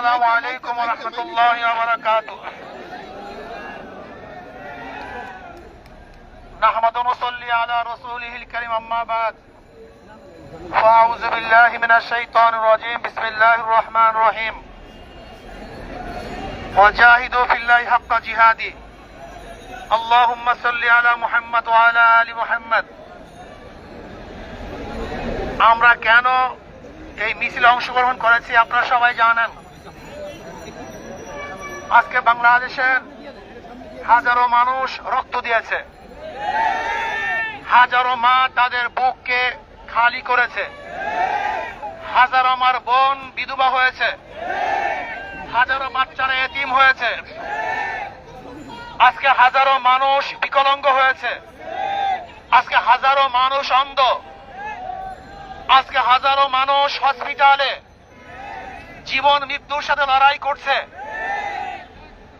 السلام عليكم ورحمة الله وبركاته. نحمد ونصلي على رسوله الكريم أما بعد. فأعوذ بالله من الشيطان الرجيم. بسم الله الرحمن الرحيم. وجاهدوا في الله حق جهاده. اللهم صل على محمد وعلى آل محمد. আমরা কেন এই মিছিলে অংশগ্রহণ করেছি আপনারা সবাই জানেন। আজকে বাংলাদেশের হাজারো মানুষ রক্ত দিয়েছে, হাজারো মা তাদের বুককে খালি করেছে, হাজারো মার বোন বিধবা হয়েছে, হাজারো বাচ্চারা এতিম হয়েছে, আজকে হাজারো মানুষ বিকলাঙ্গ হয়েছে, আজকে হাজারো মানুষ অন্ধ, আজকে হাজারো মানুষ হসপিটালে জীবন মৃত্যুর সাথে লড়াই করছে।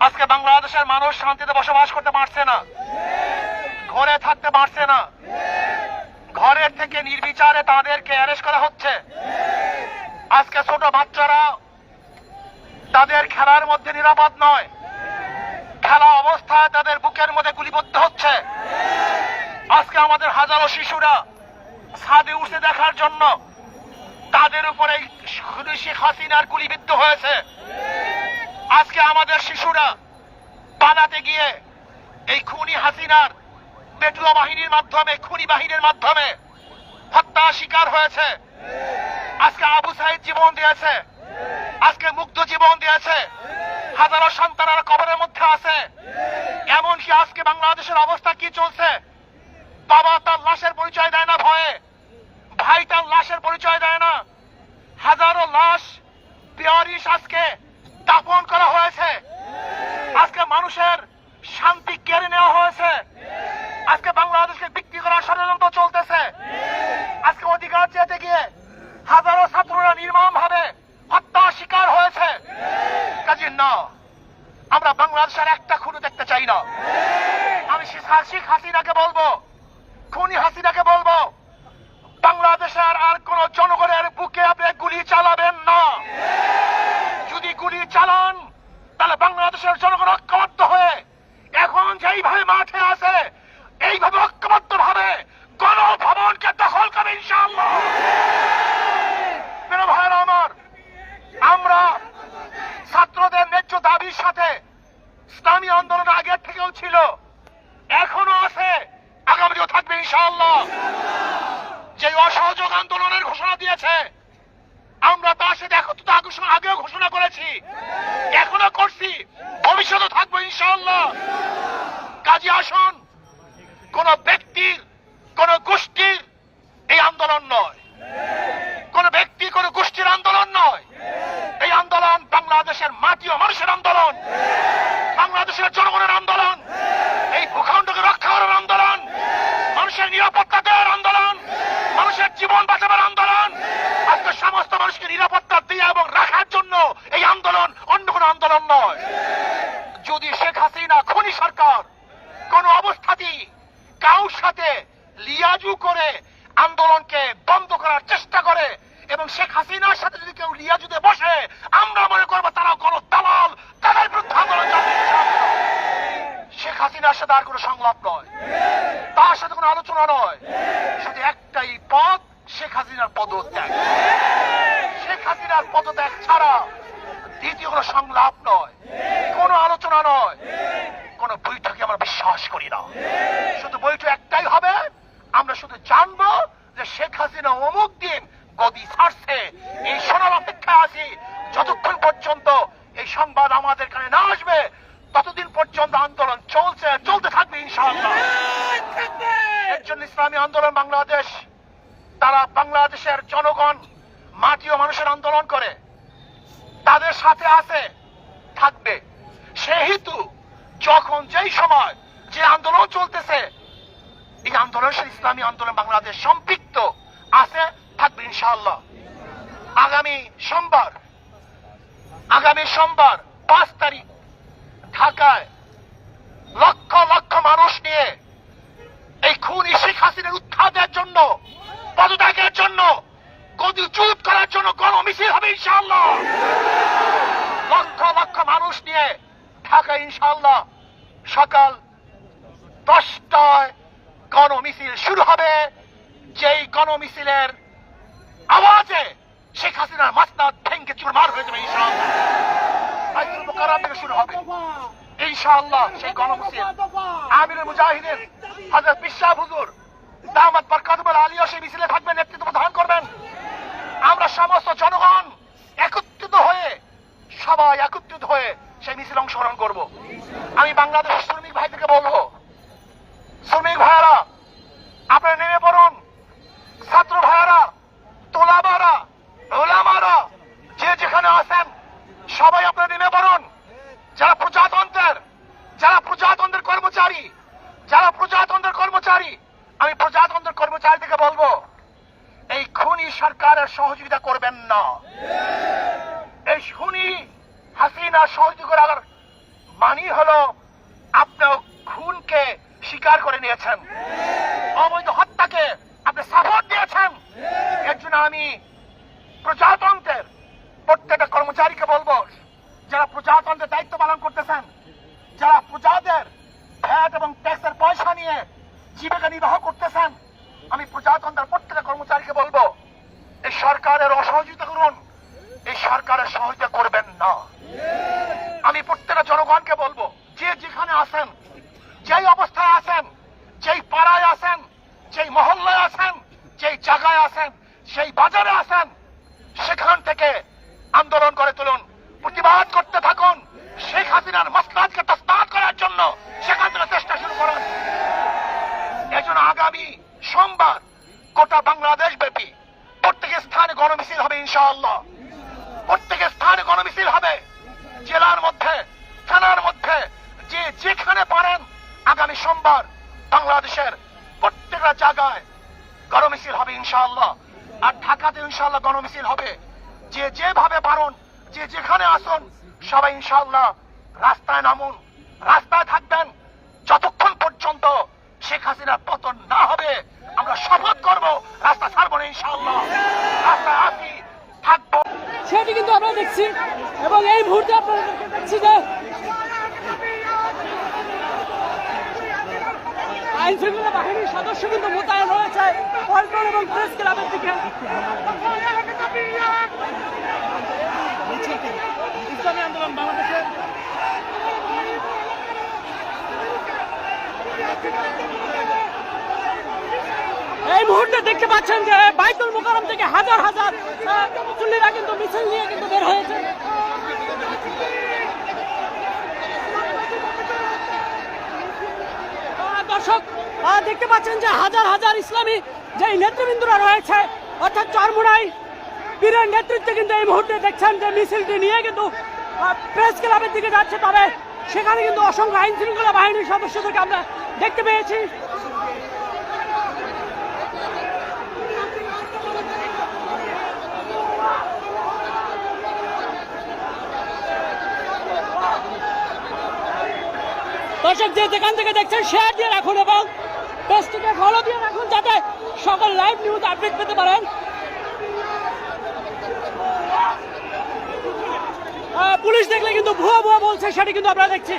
আজকে বাংলাদেশের মানুষ শান্তিতে বসবাস করতে পারছে না, ঘরে থাকতে পারছে না, ঘরের থেকে নির্বিচারে তাদেরকে অ্যারেস্ট করা হচ্ছে। আজকে ছোট বাচ্চারা তাদের খেলার মধ্যে নিরাপদ নয়, খেলা অবস্থায় তাদের বুকের মধ্যে গুলিবদ্ধ হচ্ছে। আজকে আমাদের হাজারো শিশুরা ছাদে উঠে দেখার জন্য তাদের উপরে শেখ হাসিনার গুলিবিদ্ধ হয়েছে। আজকে আমাদের শিশুরা পালাতে গিয়ে এই খুনি হাসিনার পেটুয়া বাহিনীর মাধ্যমে, খুনি বাহিনীর মাধ্যমে হত্যা শিকার হয়েছে। আজকে আবু সাইদ জীবন দিয়েছে, আজকে মুগ্ধ জীবন দিয়েছে, হাজারো সন্তানেরা কবরের মধ্যে আছে। এমনকি আজকে বাংলাদেশের অবস্থা কি চলছে, বাবা তার লাশের পরিচয় দেয় না ভয়ে, ভাই তার লাশের পরিচয় দেয় না, হাজারো লাশ বেয়ারিশ আজকে দাফন করা হয়েছে। আজকে মানুষের শান্তি কেড়ে নেওয়া হয়েছে। আজকে বাংলাদেশকে বিক্রি করার ষড়যন্ত্র চলতেছে। আজকে অধিকার চেতে গিয়ে হাজারো ছাত্ররা নির্মম ভাবে হত্যা শিকার হয়েছে। কাজে না, আমরা বাংলাদেশের একটা খুনি দেখতে চাই না। আমি শেখ হাসিনাকে বলবো, খুনি হাসিনাকে বলবো, বাংলাদেশের আর কোন জনগণের বুকে আপনি গুলি চালাবেন না। যদি গুলি চালান তাহলে বাংলাদেশের জনগণ ঐক্যবদ্ধ হয়ে এখন যেইভাবে মাঠে আছে এইভাবে ঐক্যবদ্ধ ভাবে গণভবনকে দখল করবে ইনশাআল্লাহ। প্রিয় ভাইরা আমার, আমরা ছাত্রদের ন্যায্য দাবির সাথে ইসলামী আন্দোলন আগের থেকেও ছিল, এখনো আছে, আগামীও থাকবে ইনশাআল্লাহ। যে অসহযোগ আন্দোলনের ঘোষণা দিয়েছে আমরা তার সাথে আগেও ঘোষণা করেছি, এখনো করছি, ভবিষ্যতে থাকবো ইনশাআল্লাহ। কাজী আসুন, কোন ব্যক্তির, কোন গোষ্ঠীর এই আন্দোলন নয়, কোন ব্যক্তি, কোন গোষ্ঠীর আন্দোলন নয়। এই আন্দোলন বাংলাদেশের মাটি ও মানুষের আন্দোলন, বাংলাদেশের জনগণের আন্দোলন, এই ভূখণ্ডকে রক্ষা করার আন্দোলন, মানুষের নিরাপত্তা দেওয়ার আন্দোলন, মানুষের জীবন বাঁচাবার আন্দোলন। আজকে সমস্ত মানুষকে নিরাপত্তা দিয়ে এবং রাখার জন্য এই আন্দোলন, অন্য কোন আন্দোলন নয়। যদি শেখ হাসিনা খুনি সরকার কোন অবস্থাতেই কারোর সাথে লিয়াজু করে আন্দোলনকে বন্ধ করার চেষ্টা করে এবং শেখ হাসিনার সাথে যদি কেউ লিয়াজুতে বসে, আমরা মনে করবো তারা কোন দালাল, তাদের বিরুদ্ধে আন্দোলন চালাবে। শেখ হাসিনার সাথে আর কোন সংলাপ নয়, তার সাথে কোন আলোচনা নয়, শুধু একটাই পথ, শেখ হাসিনার পদত্যাগ। শেখ হাসিনার পদত্যাগ ছাড়া দ্বিতীয় কোন সংলাপ নয়, কোন আলোচনা নয়, কোন বৈঠকে আমরা বিশ্বাস করি না। শুধু বৈঠক একটাই হবে, আমরা শুধু জানবো যে শেখ হাসিনা অমুক দিন গদি ছাড়ছে, এই শোনার অপেক্ষা আছি। যতক্ষণ পর্যন্ত এই সংবাদ আমাদের কানে না আসবে ততদিন পর্যন্ত আন্দোলন চলতে থাকবে ইনশাআল্লাহ। এর জন্য ইসলামী আন্দোলন বাংলাদেশ, তারা বাংলাদেশের জনগণ, মাটি ও মানুষের আন্দোলন করে, তাদের সাথে আছে, থাকবে। সেহেতু যখন যেই সময় যে আন্দোলন চলতেছে, এই আন্দোলনের সাথে ইসলামী আন্দোলন বাংলাদেশ সম্পৃক্ত আছে, থাকবে ইনশাআল্লাহ। আগামী সোমবার 5 তারিখ ঢাকায় লক্ষ লক্ষ মানুষ নিয়ে এই খুনি শেখ হাসিনার উৎখাতের জন্য, পদত্যাগের জন্য, গদিচ্যুত করার জন্য গণমিছিল হবে ইনশাআল্লাহ। লক্ষ লক্ষ মানুষ নিয়ে ঢাকা ইনশাআল্লাহ সকাল 10টায় গণমিছিল শুরু হবে। যেই গণমিছিলের আওয়াজে শেখ হাসিনার মাসনাদ ভেঙ্গে চুরমার হয়ে যাবে ইনশাআল্লাহ। বাইতুল মোকাররম থেকে শুরু হবে ইনশাআল্লাহ সেই গণমিছিল। আমিরুল মুজাহিদিন হযরত বিশ্বাস হুজুর দামাত বরকাতুল আলিয়া সেই মিছিলে থাকবেন, নেতৃত্ব প্রদান করবেন। আমরা সমস্ত জনগণ একত্রিত হয়ে সবাই একত্রিত হয়ে সেই মিছিলে অংশগ্রহণ করব। আমি বাংলাদেশের শ্রমিক ভাইদেরকে বলবো, শ্রমিক ভাইয়ারা আপনারা নেমে পড়ুন। ছাত্র ভাইয়ারা, তোলাবারা, ওলামারা যে যেখানে আছেন সবাই আপনারা নেমে পড়ুন। যারা প্রজাতন্ত্রের কর্মচারী, আমি প্রজাতন্ত্রের কর্মচারীদেরকে বলবো, এই খুনি সরকারের সহযোগিতা করবেন না। এই খুনি হাসিনা সহযোগিতা করার মানি হলো আপনার খুনকে স্বীকার করে নিয়েছেন, অবৈধ হত্যাকে আপনি সাপোর্ট দিয়েছেন। এর জন্য আমি প্রজাতন্ত্রের প্রত্যেকটা কর্মচারীকে বলবো, যারা প্রজাতন্ত্রের দায়িত্ব পালন করতেছেন, যারা প্রজাদের ভ্যাট এবং ট্যাক্সের পয়সা নিয়ে জীবিকা নির্বাহ করতেছেন, আমি প্রজাতন্ত্রের প্রত্যেকটা কর্মচারীকে বলবো, এই সরকারের অসহযোগিতা করুন, এই সরকারের সহযোগিতা করবেন না। আমি প্রত্যেকটা জনগণকে বলবো, যে যেখানে আছেন, যেই অবস্থায় আছেন, যেই পাড়ায় আছেন, যেই মহল্লায় আছেন, যেই জায়গায় আছেন, সেই বাজারে আছেন, সেখান থেকে আন্দোলন করে তুলুন, প্রতিবাদ করতে থাকুন। শেখ হাসিনার মাসলাতকে তসনাত করার জন্য সেখান থেকে চেষ্টা শুরু করুন। এজন্য আগামী সোমবার গোটা বাংলাদেশ ব্যাপী প্রত্যেক স্থানে গণমিছিল হবে ইনশাআল্লাহ। প্রত্যেক স্থানে গণমিছিল হবে, জেলার মধ্যে, থানার মধ্যে, যে যেখানে পারেন আগামী সোমবার বাংলাদেশের প্রত্যেকটা জায়গায় গণমিছিল হবে ইনশাআল্লাহ। আর ঢাকাতে ইনশাআল্লাহ গণমিছিল হবে। যে যেভাবে পারুন, যে যেখানে আসুন, সবাই ইনশাআল্লাহ রাস্তায় নামুন, রাস্তায় থাকবেন যতক্ষণ পর্যন্ত শেখ হাসিনার পতন না হবে। আমরা শপথ করব রাস্তা ছাড়বো না ইনশাআল্লাহ, রাস্তায় আসি থাকবো। সেটি কিন্তু আমরা দেখছি এবং এই মুহূর্তে আপনারা দেখছি যে আইন শৃঙ্খলা বাহিনীর সদস্য কিন্তু মোতায়েন রয়েছে পল্টন এবং প্রেস ক্লাবের দিকে। ইসলামী আন্দোলন বাংলাদেশের এই মুহূর্তে দেখতে পাচ্ছেন যে বাইতুল মোকাররম থেকে হাজার হাজার মুসল্লিরা কিন্তু মিছিল নিয়ে কিন্তু বের হয়েছে। দর্শক দেখতে পাচ্ছেন যে হাজার হাজার ইসলামী যে নেতৃবৃন্দরা রয়েছে, অর্থাৎ চরমুনাই পীরের নেতৃত্বে কিন্তু এই মুহূর্তে দেখছেন যে মিছিলটি নিয়ে কিন্তু প্রেস ক্লাবের দিকে যাচ্ছে। তবে সেখানে কিন্তু অসংখ্য আইন শৃঙ্খলা বাহিনীর সদস্যদেরকে আমরা দেখতে পেয়েছি। দর্শক যে যেখান থেকে দেখছেন শেয়ার দিয়ে রাখুন এবং পেজটিকে ফলো দিয়ে রাখুন, যাতে সকল লাইভ নিউজ আপডেট পেতে পারেন। পুলিশ দেখলে কিন্তু ভুয়া ভুয়া বলছে, সেটি কিন্তু আপনারা দেখছি।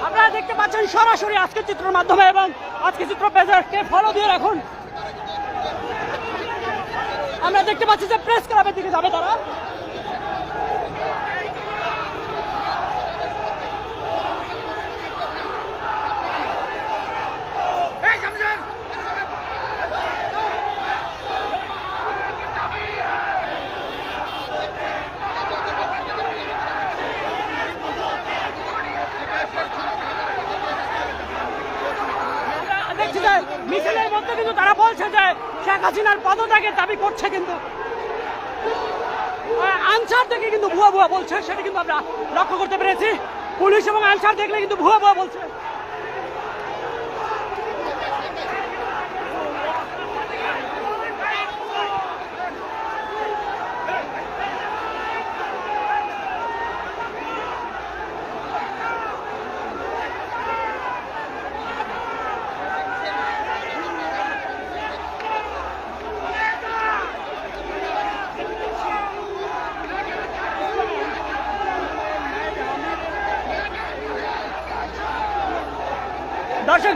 আপনারা দেখতে পাচ্ছেন সরাসরি আজকের চিত্রের মাধ্যমে এবং আজকে চিত্র পেজকে ফলো দিয়ে রাখুন। আমরা দেখতে পাচ্ছি যে প্রেস ক্লাবের দিকে যাবে তারা। মিছিলের মধ্যে কিন্তু তারা বলছে যে শেখ হাসিনার পদত্যাগের দাবি করছে, কিন্তু আনসার থেকে কিন্তু ভুয়া ভুয়া বলছে, সেটা কিন্তু আমরা লক্ষ্য করতে পেরেছি। পুলিশ এবং আনসার দেখলে কিন্তু ভুয়া ভুয়া বলছে।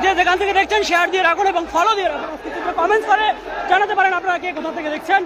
যে যেখান থেকে দেখছেন শেয়ার দিয়ে রাখুন এবং ফলো দিয়ে রাখুন, কমেন্টস করে জানাতে পারেন আপনারা কে কোথা থেকে দেখছেন।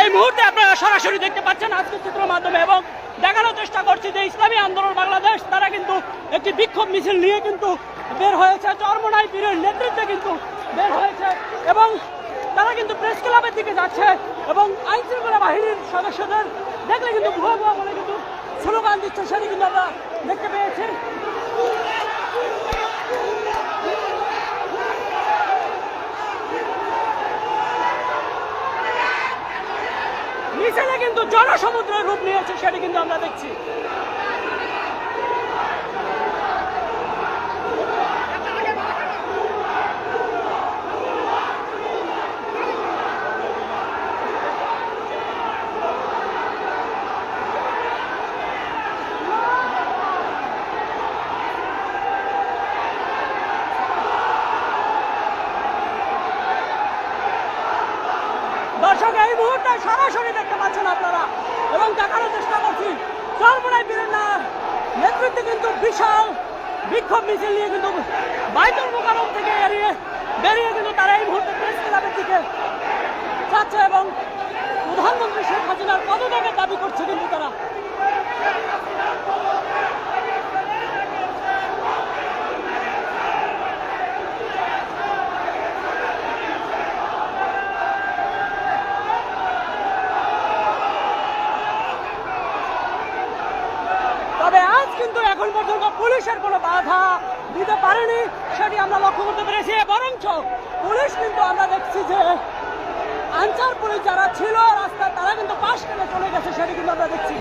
এই মুহূর্তে আপনারা সরাসরি দেখতে পাচ্ছেন আজকের চিত্রের মাধ্যমে এবং দেখানোর চেষ্টা করছি যে ইসলামী আন্দোলন বাংলাদেশ তারা কিন্তু একটি বিক্ষোভ মিছিল নিয়ে কিন্তু বের হয়েছে, চরমোনাই পীরের নেতৃত্বে কিন্তু বের হয়েছে এবং তারা কিন্তু প্রেস ক্লাবের দিকে যাচ্ছে এবং আইন শৃঙ্খলা বাহিনীর সদস্যদের দেখলে কিন্তু ভুয়া ভুয়া বলে কিন্তু স্লোগান দিচ্ছে, সেটি কিন্তু আমরা দেখতে পেয়েছি। মিছিলে কিন্তু জনসমুদ্রের রূপ নিয়েছে, সেটি কিন্তু আমরা দেখছি। দর্শক এই মুহূর্তে সরাসরি দেখতে পাচ্ছেন আপনারা এবং দেখানোর চেষ্টা করছি চরমোনাই পীরের নেতৃত্বে কিন্তু বিশাল বিক্ষোভ মিছিল নিয়ে কিন্তু বাইতুল মোকাররম থেকে বেরিয়ে কিন্তু তারা এই মুহূর্তে প্রেস ক্লাবের দিকে যাচ্ছে এবং প্রধানমন্ত্রী শেখ হাসিনার পদত্যাগের দাবি করছে কিন্তু তারা। তবে আজ কিন্তু এখন পর্যন্ত পুলিশের কোনো বাধা দিতে পারেনি, সেটি আমরা লক্ষ্য করতে পেরেছি। বরঞ্চ পুলিশ কিন্তু আমরা দেখছি যে আনসার পুলিশ যারা ছিল রাস্তা তারা কিন্তু পাশ কেটে চলে গেছে, সেটি কিন্তু আমরা দেখছি।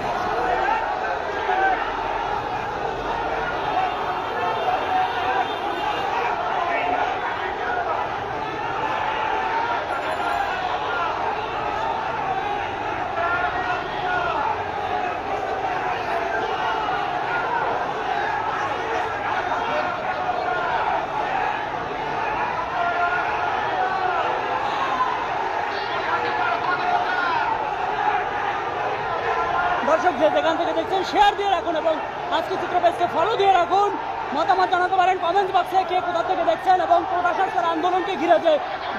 দর্শক যে যেখান থেকে দেখছেন শেয়ার দিয়ে রাখুন এবং আজকে চিত্র পেজকে ফলো দিয়ে রাখুন, মতামত জানাতে পারেন কমেন্টস বক্সে কে কোথা থেকে দেখছেন এবং প্রশাসনের আন্দোলনকে ঘিরে যে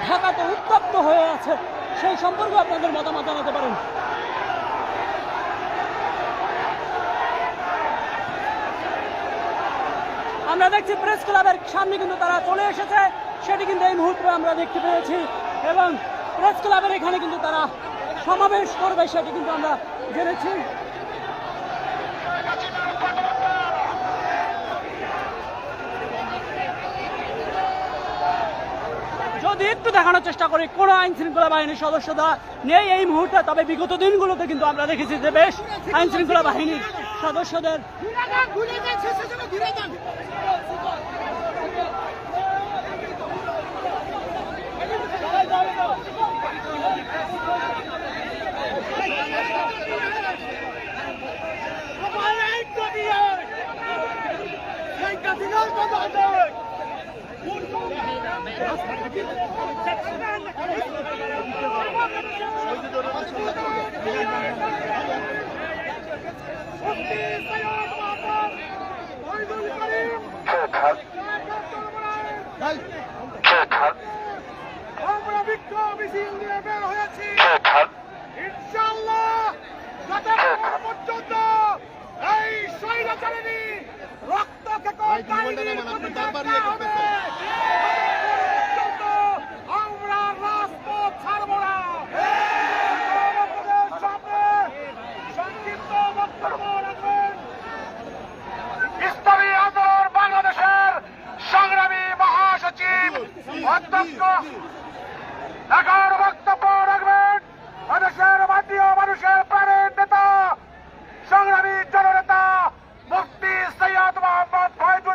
ঢাকাতে উত্তপ্ত হয়ে আছে সেই সম্পর্কে আপনাদের মতামত জানাতে পারেন। আমরা দেখছি প্রেস ক্লাবের সামনে কিন্তু তারা চলে এসেছে, সেটি কিন্তু এই মুহূর্তে আমরা দেখতে পেয়েছি এবং প্রেস ক্লাবের এখানে কিন্তু তারা সমাবেশ করবে, সেটি কিন্তু আমরা জেনেছি। যদি একটু দেখানোর চেষ্টা করি কোন আইন শৃঙ্খলা বাহিনীর সদস্যরা নেই এই মুহূর্তে, তবে বিগত দিনগুলোতে কিন্তু আমরা দেখেছি যে বেশ আইন শৃঙ্খলা বাহিনীর সদস্যদের আমরা বিক্ষোভ মিছিল নিয়ে বের হয়েছি ইনশাআল্লাহ যাতে পর্যন্ত এই স্বৈরাচারী রক্তকে আমরা রাজপথ ছাড়ব না। সংক্ষিপ্ত বক্তব্য রাখবেন ইসলামী আন্দোলন বাংলাদেশের সংগ্রামী মহাসচিব অধ্যক্ষ। এখন বক্তব্য রাখবেন মানুষের জাতীয় মানুষের প্রাণের নেতা সংগ্রামী জননেতা মুফতি সৈয়দ মোহাম্মদ ফয়জুল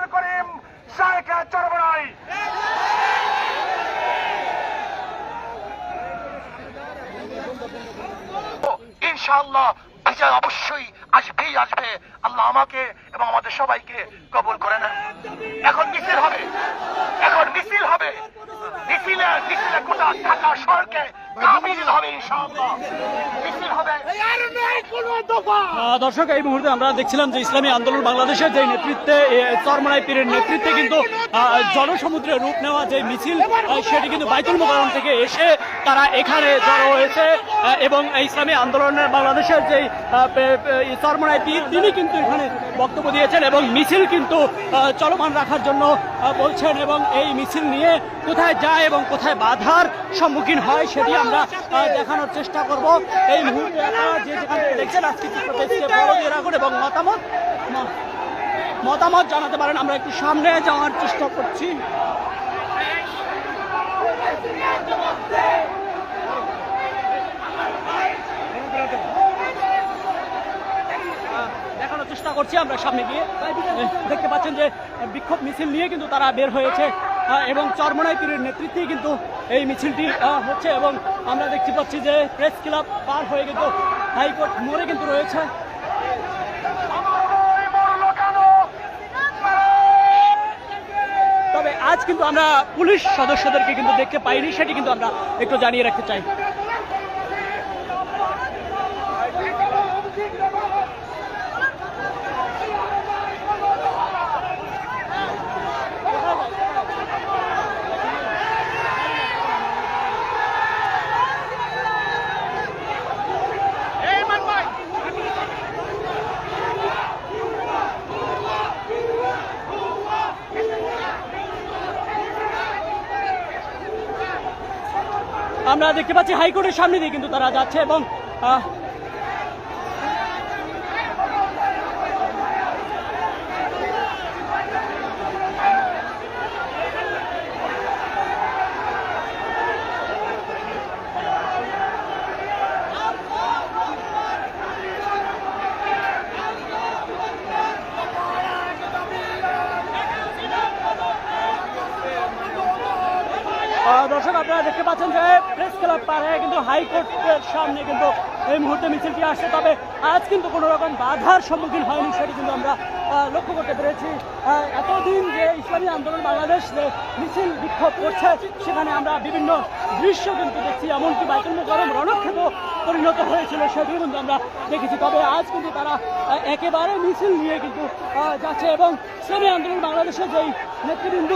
ইনশাআল্লাহ বিজয় অবশ্যই আসবেই আসবে। আল্লাহ আমাকে এবং আমাদের সবাইকে কবুল করে নেন। এখন মিছিল হবে, এখন মিছিল হবে, মিছিলে গোটা ঢাকা শহরকে মিছিল হবে ইনশাআল্লাহ, মিছিল হবে। দর্শক, এই মুহূর্তে আমরা দেখছিলাম যে ইসলামী আন্দোলন বাংলাদেশের যে নেতৃত্বে চরমনাই পীরের নেতৃত্বে কিন্তু জনসমুদ্রের রূপ নেওয়া যে মিছিল সেটি কিন্তু বাইতুল মোকাররম থেকে এসে তারা এখানে জড়ো হয়েছে এবং ইসলামী আন্দোলনের বাংলাদেশের যে চরমনাই পীর তিনি কিন্তু এখানে বক্তব্য দিয়েছেন এবং মিছিল কিন্তু চলমান রাখার জন্য বলছেন এবং এই মিছিল নিয়ে কোথায় যায় এবং কোথায় বাধার সম্মুখীন হয় সেটি আমরা দেখানোর চেষ্টা করব। এই মুহূর্তে আপনারা যে যেখান থেকে দেখছেন আজকে চিত্রপেজকে ফলো দিয়ে রাখুন এবং মতামত জানাতে পারেন। আমরা একটু সামনে যাওয়ার চেষ্টা করছি। দেখানোর চেষ্টা করছি আমরা সামনে গিয়ে। দেখতে পাচ্ছেন যে বিক্ষোভ মিছিল নিয়ে কিন্তু তারা বের হয়েছে এবং চরমনাই পীরের নেতৃত্বে কিন্তু এই মিছিলটি হচ্ছে এবং আমরা দেখতে পাচ্ছি যে প্রেস ক্লাব পার হয়ে কিন্তু হাইকোর্ট মোড়ে কিন্তু রয়েছে। তবে আজ কিন্তু আমরা পুলিশ সদস্যদেরকে কিন্তু দেখতে পাইনি, সেটি কিন্তু আমরা একটু জানিয়ে রাখতে চাই। আমরা দেখতে পাচ্ছি হাইকোর্টের সামনে দিয়ে কিন্তু তারা যাচ্ছে এবং দর্শক, আপনারা দেখতে পাচ্ছেন যে প্রেস ক্লাব পার হয়ে কিন্তু হাইকোর্টের সামনে কিন্তু এই মুহূর্তে মিছিলটি আসছে। তবে আজ কিন্তু কোনো রকম বাধার সম্মুখীন হয়নি, সেটি কিন্তু আমরা লক্ষ্য করতে পেরেছি। এতদিন যে ইসলামী আন্দোলন বাংলাদেশ যে মিছিল বিক্ষোভ করছে সেখানে আমরা বিভিন্ন দৃশ্য কিন্তু দেখছি, এমনকি বাইতুল মোকাররম রণক্ষেত্র পরিণত হয়েছিল সেটিও কিন্তু আমরা দেখেছি। তবে আজ কিন্তু তারা একেবারে মিছিল নিয়ে কিন্তু যাচ্ছে এবং ইসলামী আন্দোলন বাংলাদেশের যেই নেতৃবৃন্দ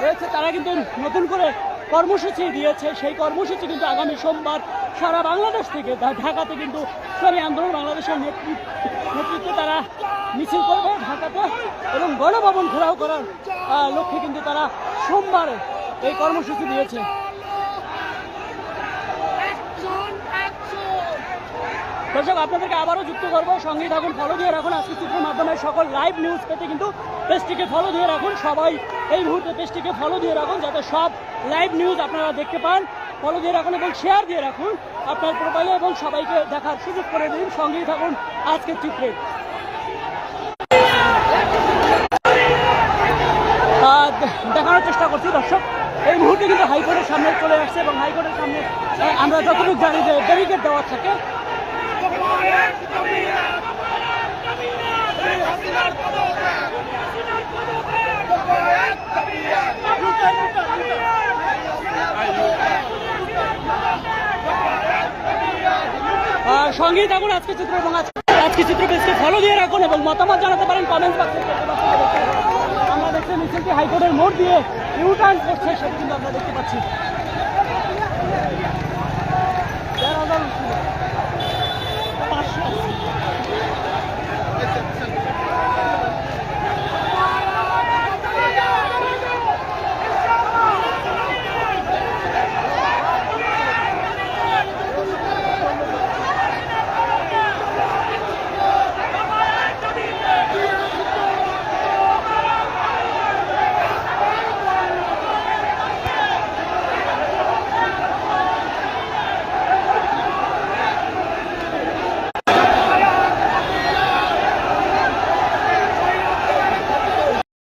রয়েছে তারা কিন্তু নতুন করে কর্মসূচি দিয়েছে। সেই কর্মসূচি কিন্তু আগামী সোমবার সারা বাংলাদেশ থেকে ঢাকাতে কিন্তু ইসলামী আন্দোলন বাংলাদেশের নেতৃত্বে তারা মিছিল করবে ঢাকাতে এবং গণভবন ঘেরাও করার লক্ষ্যে কিন্তু তারা সোমবারে এই কর্মসূচি দিয়েছে। দর্শক, আপনাদেরকে আবারও যুক্ত করবো, সঙ্গে থাকুন, ফলো দিয়ে রাখুন। আজকে চিত্রের মাধ্যমে সকল লাইভ নিউজ পেতে কিন্তু পেজটিকে ফলো দিয়ে রাখুন। সবাই এই মুহূর্তে পেজটিকে ফলো দিয়ে রাখুন যাতে সব লাইভ নিউজ আপনারা দেখতে পান। ফলো দিয়ে রাখুন এবং শেয়ার দিয়ে রাখুন আপনার প্রোফাইলে এবং সবাইকে দেখার সুযোগ করে দিন। সঙ্গেই থাকুন আজকের চিত্রে। দেখানোর চেষ্টা করছি দর্শক, এই মুহূর্তে কিন্তু হাইকোর্টের সামনে চলে আসছে এবং হাইকোর্টের সামনে আমরা যতটুকু জানি যে ব্যারিকেড দেওয়া থাকে। সঙ্গেই থাকুন আজকে চিত্র এবং আজকে চিত্র পেজকে ফলো দিয়ে রাখুন এবং মতামত জানাতে পারেন কমেন্ট বক্সে। আমরা দেখছি মিছিলটি হাইকোর্টের মোড় দিয়ে ইউটার্ন করছে, সেটি কিন্তু আমরা দেখতে পাচ্ছি।